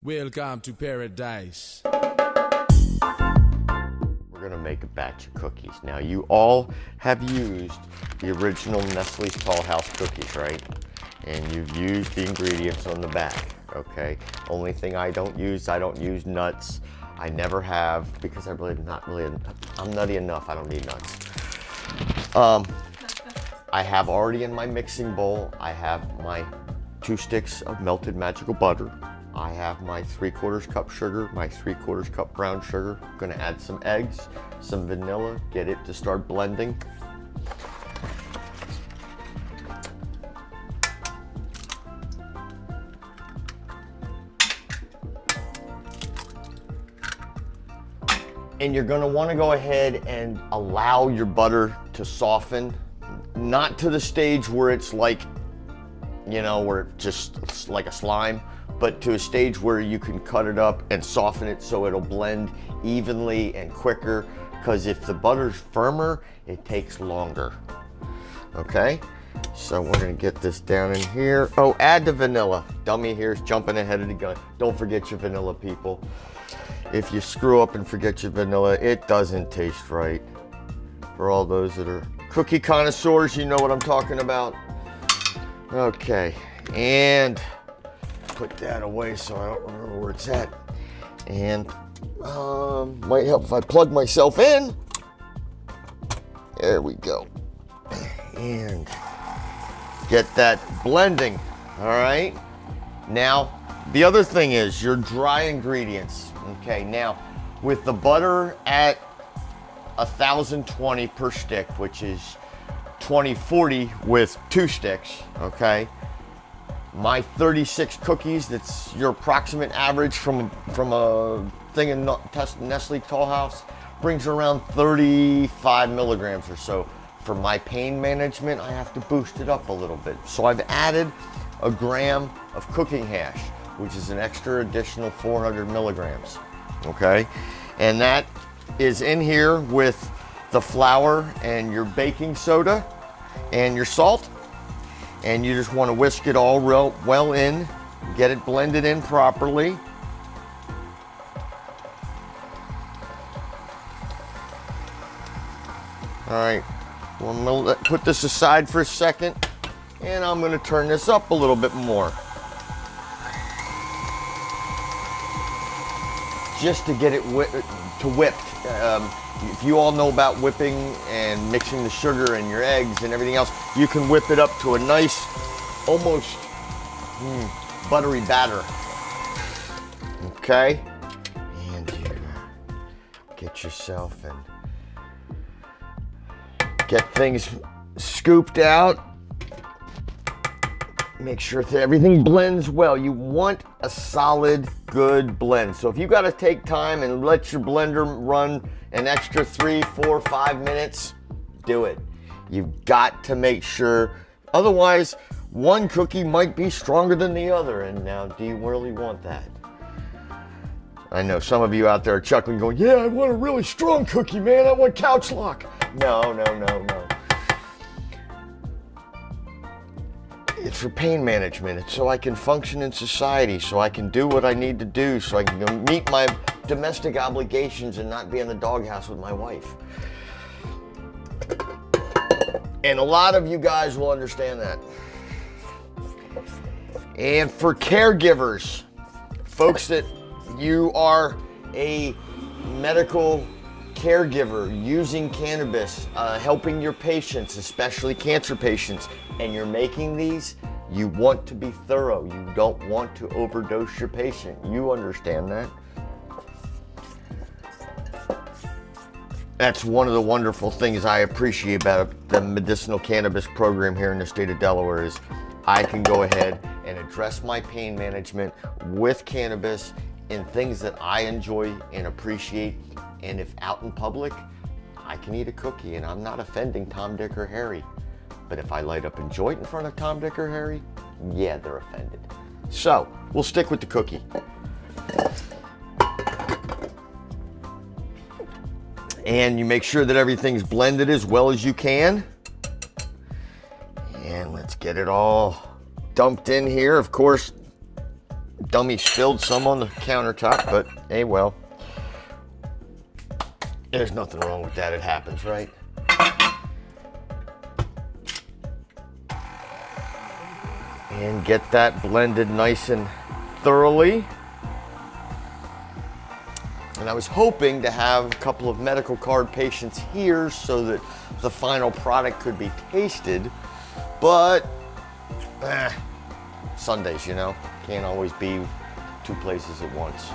Welcome to paradise. We're gonna make a batch of cookies. Now you all have used the original Nestle's Tall House cookies, right? And you've used the ingredients on the back, okay? Only thing I don't use nuts. I never have, because I'm nutty enough, I don't need nuts. I have already in my mixing bowl, I have my 2 sticks of melted magical butter. I have my 3/4 cup sugar, my 3/4 cup brown sugar. I'm gonna add some eggs, some vanilla, get it to start blending. And you're gonna wanna go ahead and allow your butter to soften, not to the stage where it's like, you know, where it's like a slime, but to a stage where you can cut it up and soften it so it'll blend evenly and quicker, because if the butter's firmer, it takes longer. Okay, so we're gonna get this down in here. Oh, add the vanilla. Dummy here's jumping ahead of the gun. Don't forget your vanilla, people. If you screw up and forget your vanilla, it doesn't taste right. For all those that are cookie connoisseurs, you know what I'm talking about. Okay, and put that away so I don't remember where it's at. And might help if I plug myself in. There we go. And get that blending, all right? Now, the other thing is your dry ingredients. Okay, now with the butter at 1,020 per stick, which is 2040 with 2 sticks, okay? My 36 cookies, that's your approximate average from a thing in Nestle Tall House, brings around 35 milligrams or so. For my pain management, I have to boost it up a little bit. So I've added a gram of cooking hash, which is an extra additional 400 milligrams, okay? And that is in here with the flour and your baking soda and your salt. And you just want to whisk it all well in, get it blended in properly. All right, well, I'm gonna put this aside for a second, and I'm gonna turn this up a little bit more. Just to get it whipped. If you all know about whipping and mixing the sugar and your eggs and everything else, you can whip it up to a nice, almost buttery batter. Okay? And you get yourself and get things scooped out. Make sure that everything blends well. You want a solid, good blend. So if you gotta take time and let your blender run an extra 3, 4, 5 minutes, do it. You've got to make sure, otherwise one cookie might be stronger than the other, and now do you really want that? I know some of you out there are chuckling going, yeah, I want a really strong cookie, man, I want couch lock. No. It's for pain management. It's so I can function in society, so I can do what I need to do, so I can go meet my domestic obligations and not be in the doghouse with my wife. And a lot of you guys will understand that. And for caregivers, folks that you are a medical caregiver using cannabis, helping your patients, especially cancer patients, and you're making these, you want to be thorough. You don't want to overdose your patient. You understand that. That's one of the wonderful things I appreciate about the medicinal cannabis program here in the state of Delaware is I can go ahead and address my pain management with cannabis in things that I enjoy and appreciate. And if out in public, I can eat a cookie and I'm not offending Tom, Dick, or Harry. But if I light up a joint in front of Tom, Dick, or Harry, yeah, they're offended. So we'll stick with the cookie. And you make sure that everything's blended as well as you can. And let's get it all dumped in here. Of course, dummy spilled some on the countertop, but hey, well, there's nothing wrong with that. It happens, right? And get that blended nice and thoroughly. And I was hoping to have a couple of medical card patients here so that the final product could be tasted, but Sundays, you know, can't always be two places at once.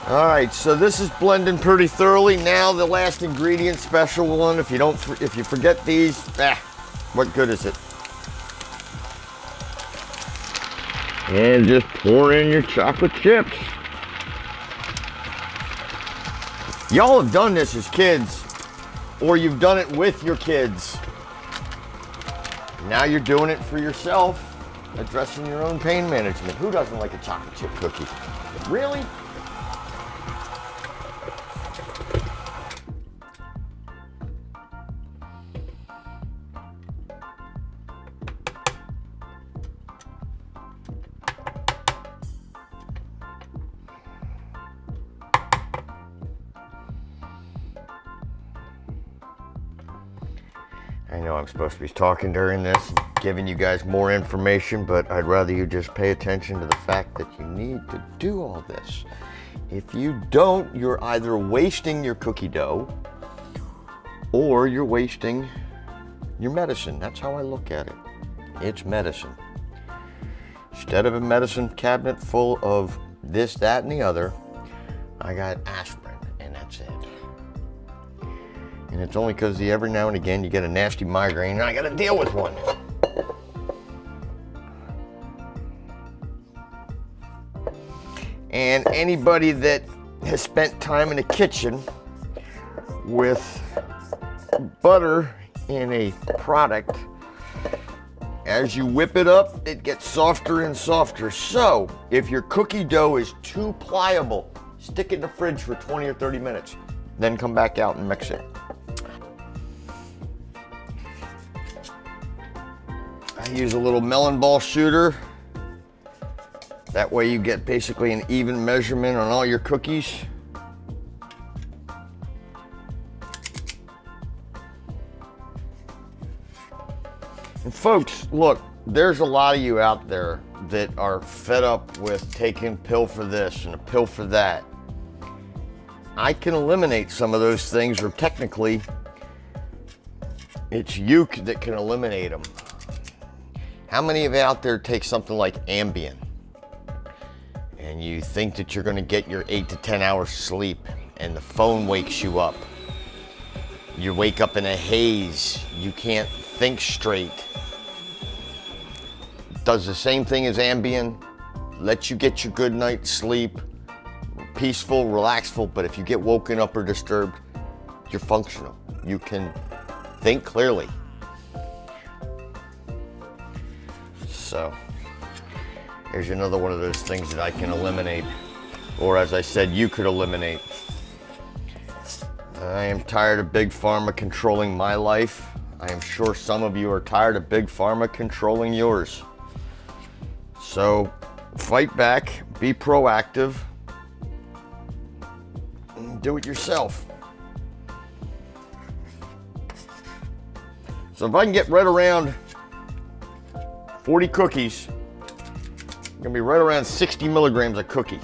All right, so this is blending pretty thoroughly. Now the last ingredient, special one. If you forget these, what good is it? And just pour in your chocolate chips. Y'all have done this as kids, or you've done it with your kids. Now you're doing it for yourself, addressing your own pain management. Who doesn't like a chocolate chip cookie? Really? I know I'm supposed to be talking during this, giving you guys more information, but I'd rather you just pay attention to the fact that you need to do all this. If you don't, you're either wasting your cookie dough or you're wasting your medicine. That's how I look at it. It's medicine. Instead of a medicine cabinet full of this, that, and the other, I got aspirin, and that's it. And it's only because every now and again you get a nasty migraine and I gotta deal with one. And anybody that has spent time in the kitchen with butter in a product, as you whip it up, it gets softer and softer. So if your cookie dough is too pliable, stick it in the fridge for 20 or 30 minutes, then come back out and mix it. I use a little melon ball shooter. That way you get basically an even measurement on all your cookies. And folks, look, there's a lot of you out there that are fed up with taking a pill for this and a pill for that. I can eliminate some of those things, or technically, it's you that can eliminate them. How many of you out there take something like Ambien and you think that you're going to get your 8 to 10 hours sleep and the phone wakes you up? You wake up in a haze. You can't think straight. Does the same thing as Ambien. Lets you get your good night's sleep. Peaceful, relaxful, but if you get woken up or disturbed, you're functional. You can think clearly. So, here's another one of those things that I can eliminate, or as I said, you could eliminate. I am tired of Big Pharma controlling my life. I am sure some of you are tired of Big Pharma controlling yours. So, fight back, be proactive, and do it yourself. So if I can get right around 40 cookies, gonna be right around 60 milligrams a cookie.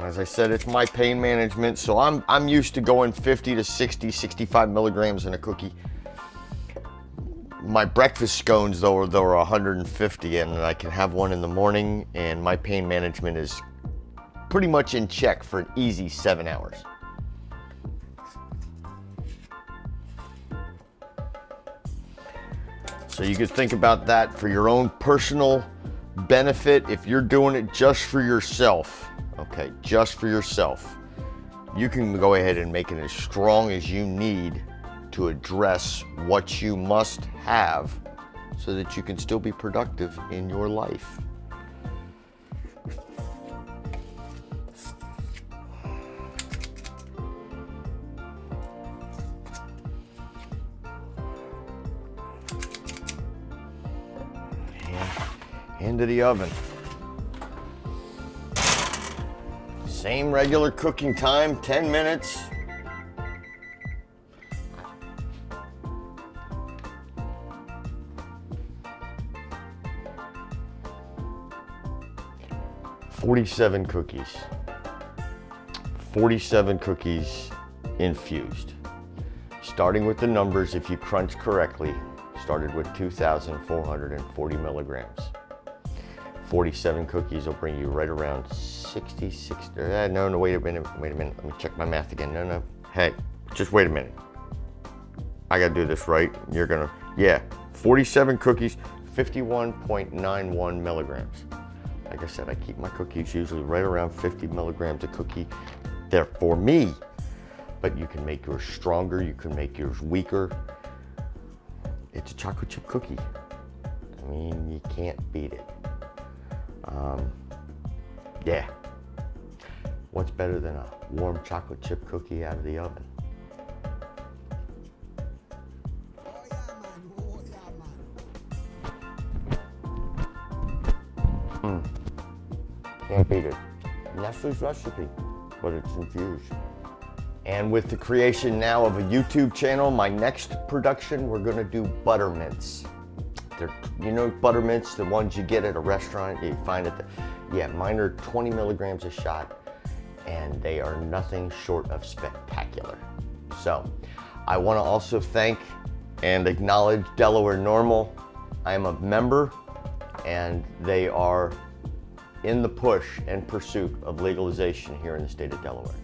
As I said, it's my pain management, so I'm used to going 50 to 60, 65 milligrams in a cookie. My breakfast scones, though, are 150, and I can have one in the morning, and my pain management is pretty much in check for an easy 7 hours. So you could think about that for your own personal benefit. If you're doing it just for yourself, okay, just for yourself, you can go ahead and make it as strong as you need to address what you must have so that you can still be productive in your life. Into the oven. Same regular cooking time, 10 minutes. "47 cookies. 47 cookies infused. Starting with the numbers, if you crunch correctly, started with 2,440 milligrams. 47 cookies will bring you right around 66. No, wait a minute. Let me check my math again. No. Hey, just wait a minute. I gotta do this right. You're gonna, 47 cookies, 51.91 milligrams. Like I said, I keep my cookies usually right around 50 milligrams a cookie. They're for me, but you can make yours stronger. You can make yours weaker. It's a chocolate chip cookie. I mean, you can't beat it. What's better than a warm chocolate chip cookie out of the oven? Can't beat it. Nestle's recipe, but it's infused. And with the creation now of a YouTube channel, my next production, we're gonna do butter mints. You know butter mints, the ones you get at a restaurant, you find at mine are 20 milligrams a shot, and they are nothing short of spectacular. So, I wanna also thank and acknowledge Delaware Normal. I am a member, and they are in the push and pursuit of legalization here in the state of Delaware.